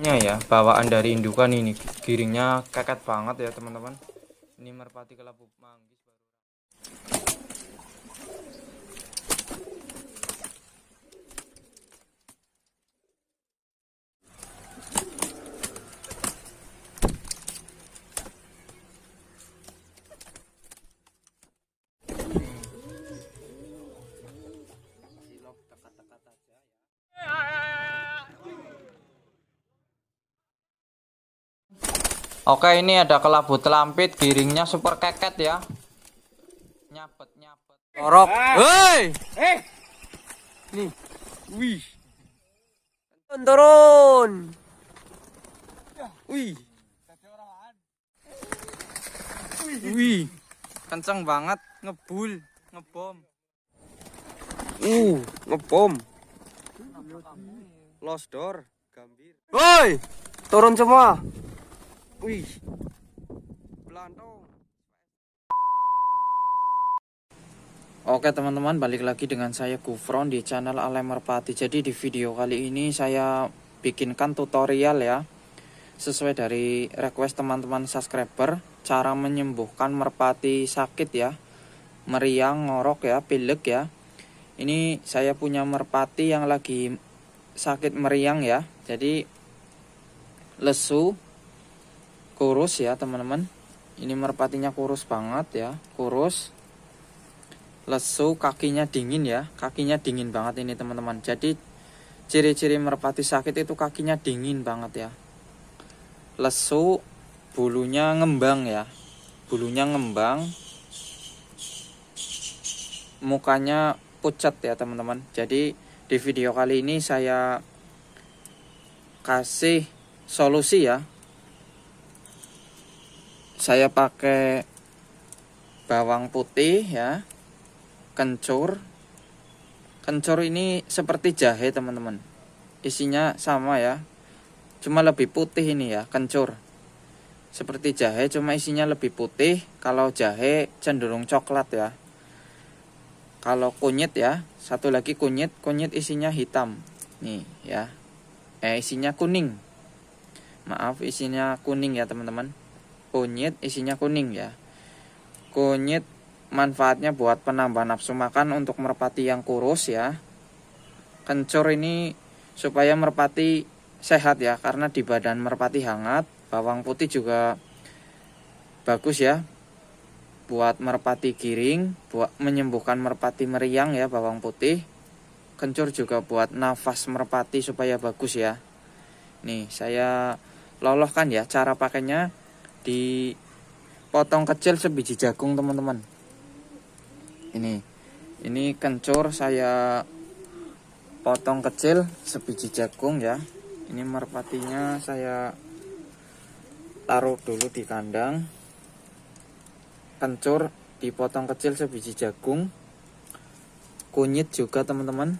Ya, bawaan dari indukan ini giringnya keket banget ya teman-teman. Ini merpati kelabu manggis baru. Oke, ini ada kelabu telampit, giringnya super keket ya. Nyabet. Orok. Hei. Nih. Wih. Turun. Wih. Wih. Kenceng banget, ngebul, ngebom. Ngebom. Lost door, gambir. Woi. Turun semua. Wih. Belantong. Oke teman-teman, balik lagi dengan saya Gufron di channel Alem Merpati. Jadi di video kali ini saya bikinkan tutorial ya, sesuai dari request teman-teman subscriber, cara menyembuhkan merpati sakit ya, meriang, ngorok ya, pilek ya. Ini saya punya merpati yang lagi sakit meriang ya, jadi lesu, kurus ya teman-teman. Ini merpatinya kurus banget ya, kurus, lesu, kakinya dingin ya, kakinya dingin banget ini teman-teman. Jadi ciri-ciri merpati sakit itu kakinya dingin banget ya, lesu, bulunya ngembang ya, bulunya ngembang, mukanya pucat ya teman-teman. Jadi di video kali ini saya kasih solusi ya. Saya pakai bawang putih ya, kencur. Kencur ini seperti jahe teman-teman, isinya sama ya, cuma lebih putih ini ya. Kencur seperti jahe, cuma isinya lebih putih. Kalau jahe cenderung coklat ya. Kalau kunyit ya, satu lagi kunyit isinya hitam nih ya, isinya kuning, maaf, isinya kuning ya teman-teman. Kunyit isinya kuning ya. Kunyit manfaatnya buat penambah nafsu makan untuk merpati yang kurus ya. Kencur ini supaya merpati sehat ya, karena di badan merpati hangat. Bawang putih juga bagus ya buat merpati giring, buat menyembuhkan merpati meriang ya bawang putih. Kencur juga buat nafas merpati supaya bagus ya. Nih saya lolohkan ya, cara pakainya dipotong kecil sebiji jagung teman-teman. Ini kencur saya potong kecil sebiji jagung ya. Ini merpatinya saya taruh dulu di kandang. Kencur dipotong kecil sebiji jagung. Kunyit juga teman-teman,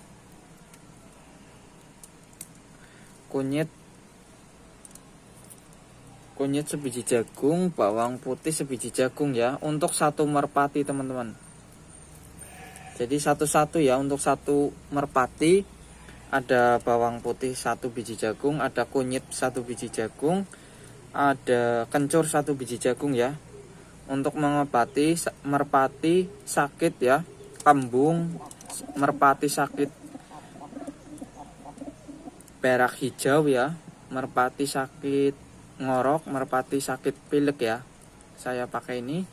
kunyit sebiji jagung, bawang putih sebiji jagung ya, untuk satu merpati teman-teman. Jadi satu-satu ya, untuk satu merpati ada bawang putih satu biji jagung, ada kunyit satu biji jagung, ada kencur satu biji jagung ya, untuk mengobati merpati sakit ya, kembung, merpati sakit perak hijau ya, merpati sakit ngorok, merpati sakit pilek ya. Saya pakai ini,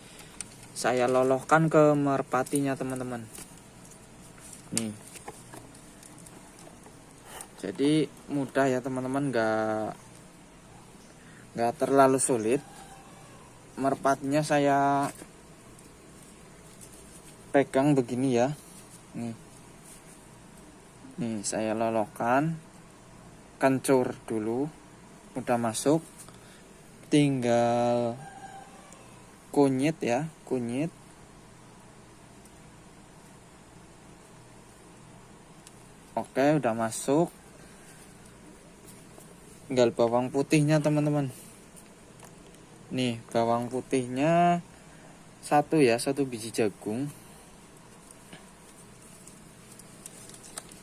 saya lolohkan ke merpatinya teman-teman. Nih. Jadi mudah ya teman-teman, nggak terlalu sulit. Merpatinya saya pegang begini ya. Nih saya lolohkan. Kencur dulu udah masuk, tinggal kunyit ya, kunyit. Oke, udah masuk. Tinggal bawang putihnya teman-teman. Nih bawang putihnya satu ya, satu biji jagung.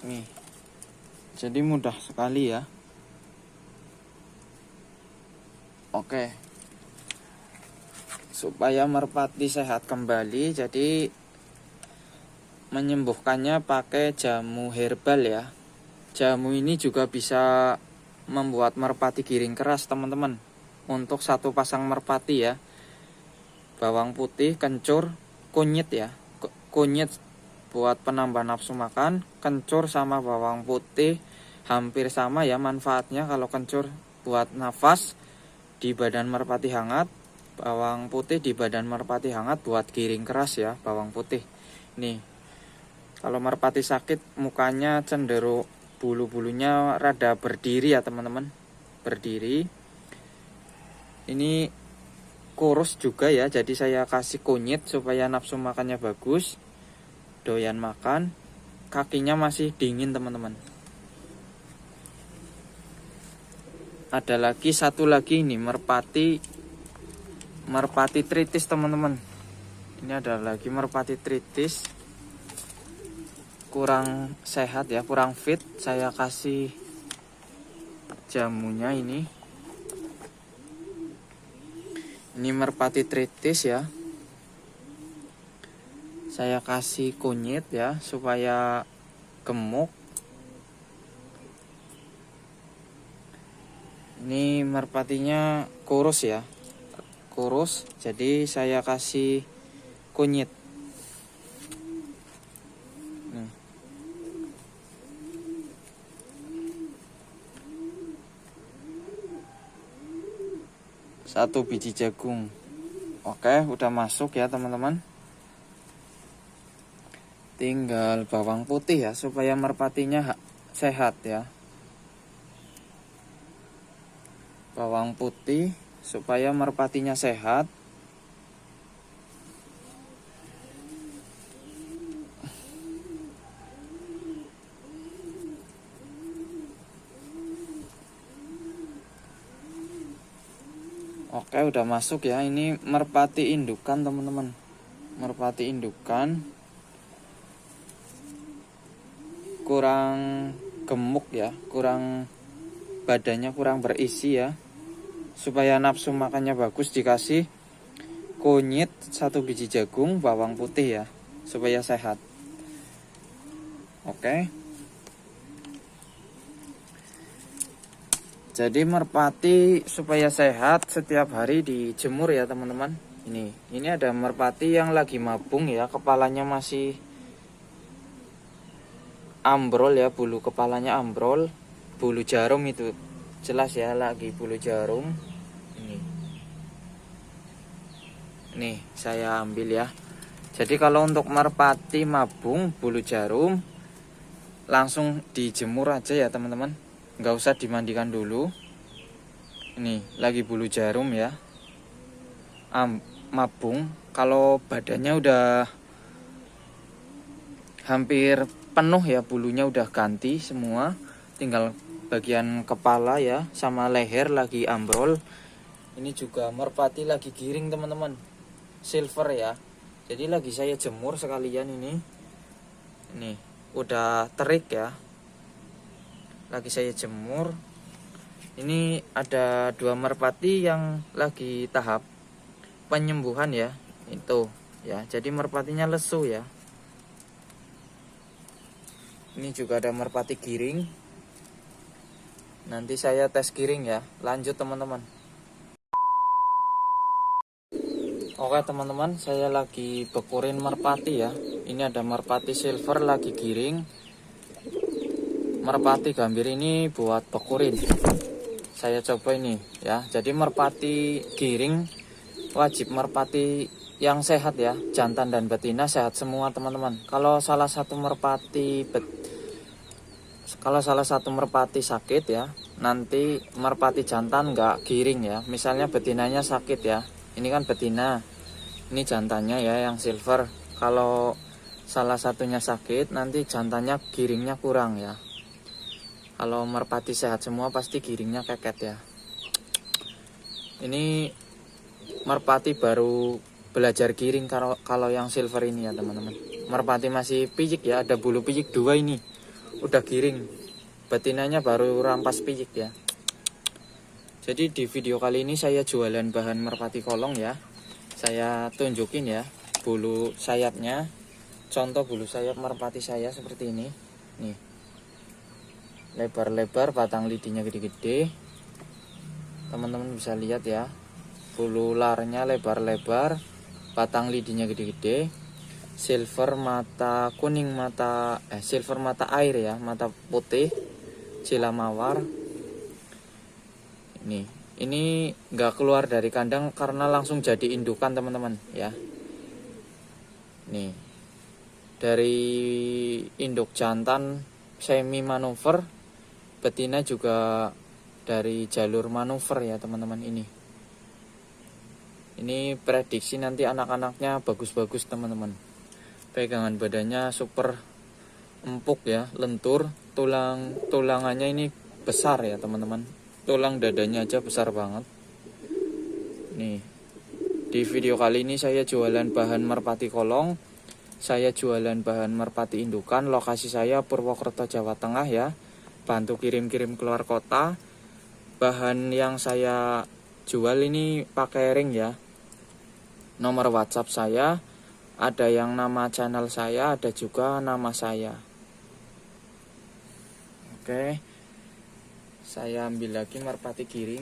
Nih, jadi mudah sekali ya. Oke, supaya merpati sehat kembali, jadi menyembuhkannya pakai jamu herbal ya. Jamu ini juga bisa membuat merpati giring keras teman-teman. Untuk satu pasang merpati ya, bawang putih, kencur, kunyit ya. Kunyit buat penambah nafsu makan, kencur sama bawang putih hampir sama ya manfaatnya. Kalau kencur buat nafas di badan merpati hangat, bawang putih di badan merpati hangat buat giring keras ya, bawang putih. Nih, kalau merpati sakit mukanya cenderung bulu-bulunya rada berdiri ya teman-teman, berdiri. Ini kurus juga ya, jadi saya kasih kunyit supaya nafsu makannya bagus, doyan makan. Kakinya masih dingin teman-teman. Ada lagi satu lagi ini merpati tritis teman-teman. Ini ada lagi merpati tritis, kurang sehat ya, kurang fit. Saya kasih jamunya ini merpati tritis ya, saya kasih kunyit ya supaya gemuk. Ini merpatinya kurus ya, kurus, jadi saya kasih kunyit. Nih. Satu biji jagung. Oke, udah masuk ya teman-teman. Tinggal bawang putih ya supaya merpatinya sehat ya. Bawang putih supaya merpatinya sehat. Oke, udah masuk ya. Ini merpati indukan teman-teman. Merpati indukan kurang gemuk ya, badannya kurang berisi ya. Supaya nafsu makannya bagus dikasih kunyit, satu biji jagung, bawang putih ya, supaya sehat. Oke. Jadi merpati supaya sehat setiap hari dijemur ya teman-teman. Ini ada merpati yang lagi mabung ya, kepalanya masih ambrol ya, bulu kepalanya ambrol, bulu jarum itu jelas ya, lagi bulu jarum. Nih saya ambil ya. Jadi kalau untuk merpati mabung bulu jarum langsung dijemur aja ya teman-teman, nggak usah dimandikan dulu. Ini lagi bulu jarum ya, mabung. Kalau badannya udah hampir penuh ya, bulunya udah ganti semua, tinggal bagian kepala ya sama leher lagi ambrol. Ini juga merpati lagi giring teman-teman, silver ya. Jadi lagi saya jemur sekalian ini udah terik ya, lagi saya jemur. Ini ada 2 merpati yang lagi tahap penyembuhan ya, itu ya. Jadi merpatinya lesu ya. Ini juga ada merpati giring. Nanti saya tes giring ya. Lanjut teman-teman. Oke teman-teman, saya lagi bekurin merpati ya. Ini ada merpati silver lagi giring. Merpati gambir ini buat bekurin. Saya coba ini ya. Jadi merpati giring wajib merpati yang sehat ya. Jantan dan betina sehat semua teman-teman. Kalau salah satu merpati sakit ya, nanti merpati jantan nggak giring ya. Misalnya betinanya sakit ya. Ini kan betina, ini jantannya ya yang silver. Kalau salah satunya sakit, nanti jantannya giringnya kurang ya. Kalau merpati sehat semua pasti giringnya keket ya. Ini merpati baru belajar giring kalau yang silver ini ya teman-teman. Merpati masih pijik ya, ada bulu pijik 2 ini. Udah giring. Betinanya baru rampas pijik ya. Jadi di video kali ini saya jualan bahan merpati kolong ya. Saya tunjukin ya bulu sayapnya. Contoh bulu sayap merpati saya seperti ini. Nih. Lebar-lebar, batang lidinya gede-gede. Teman-teman bisa lihat ya. Bulu larnya lebar-lebar, batang lidinya gede-gede. Silver mata kuning, silver mata air ya, mata putih, cila mawar. Ini nggak keluar dari kandang karena langsung jadi indukan teman-teman ya. Nih, dari induk jantan semi manuver, betina juga dari jalur manuver ya teman-teman ini. Ini prediksi nanti anak-anaknya bagus-bagus teman-teman. Pegangan badannya super empuk ya, lentur, tulangannya ini besar ya teman-teman. Tulang dadanya aja besar banget. Nih, di video kali ini saya jualan bahan merpati kolong. Saya jualan bahan merpati indukan. Lokasi saya Purwokerto, Jawa Tengah ya. Bantu kirim-kirim keluar kota. Bahan yang saya jual ini pakai ring ya. Nomor WhatsApp saya, ada yang nama channel saya, ada juga nama saya. Oke. Saya ambil lagi merpati giring.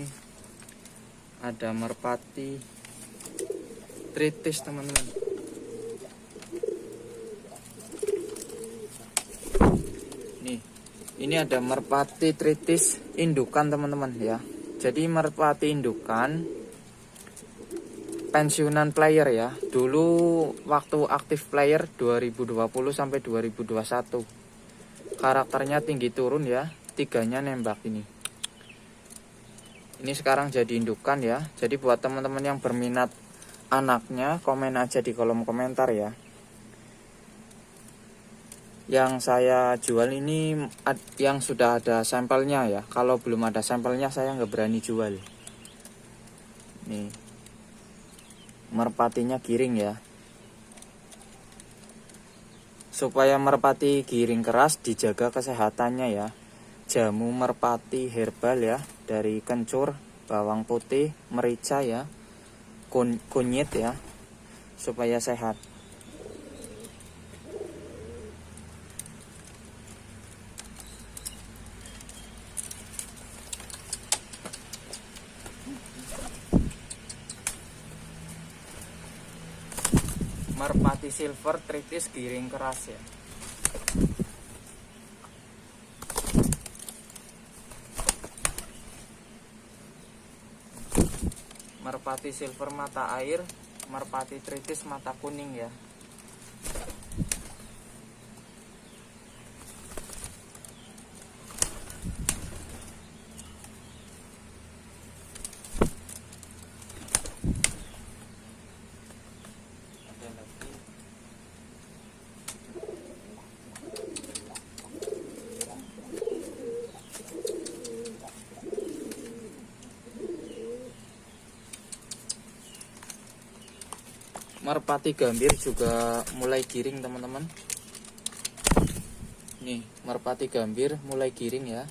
Ada merpati tritis teman-teman. Nih, ini ada merpati tritis indukan teman-teman ya. Jadi merpati indukan pensiunan player ya. Dulu waktu aktif player 2020 sampai 2021. Karakternya tinggi turun ya. Tiganya nembak ini. Ini sekarang jadi indukan ya. Jadi buat teman-teman yang berminat anaknya, komen aja di kolom komentar ya. Yang saya jual ini yang sudah ada sampelnya ya. Kalau belum ada sampelnya saya nggak berani jual. Nih, merpatinya giring ya. Supaya merpati giring keras, dijaga kesehatannya ya. Jamu merpati herbal ya, dari kencur, bawang putih, merica ya, kunyit ya, supaya sehat. Merpati silver tritis giring keras ya. Merpati silver mata air, merpati tritis mata kuning ya. Ada lagi. Merpati gambir juga mulai giring teman-teman. Nih, merpati gambir mulai giring ya.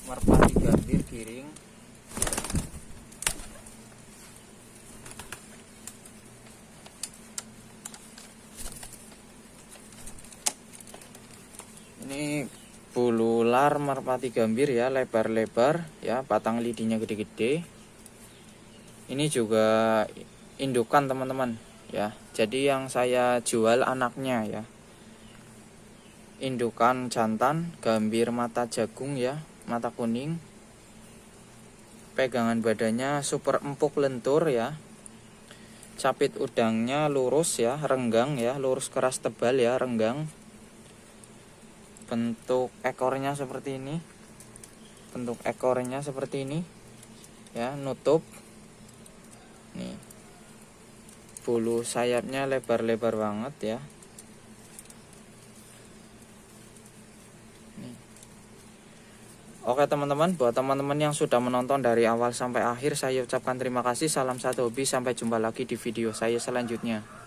Merpati gambir giring. Ini bulu lar merpati gambir ya, lebar-lebar ya, batang lidinya gede-gede. Ini juga indukan teman-teman ya. Jadi yang saya jual anaknya ya. Indukan jantan, gambir mata jagung ya, mata kuning. Pegangan badannya super empuk lentur ya. Capit udangnya lurus ya, renggang ya, lurus keras tebal ya, renggang. Bentuk ekornya seperti ini. Bentuk ekornya seperti ini. Ya, nutup. Nih. Bulu sayapnya lebar-lebar banget ya. Nih. Oke teman-teman, buat teman-teman yang sudah menonton dari awal sampai akhir, saya ucapkan terima kasih. Salam satu hobi, sampai jumpa lagi di video saya selanjutnya.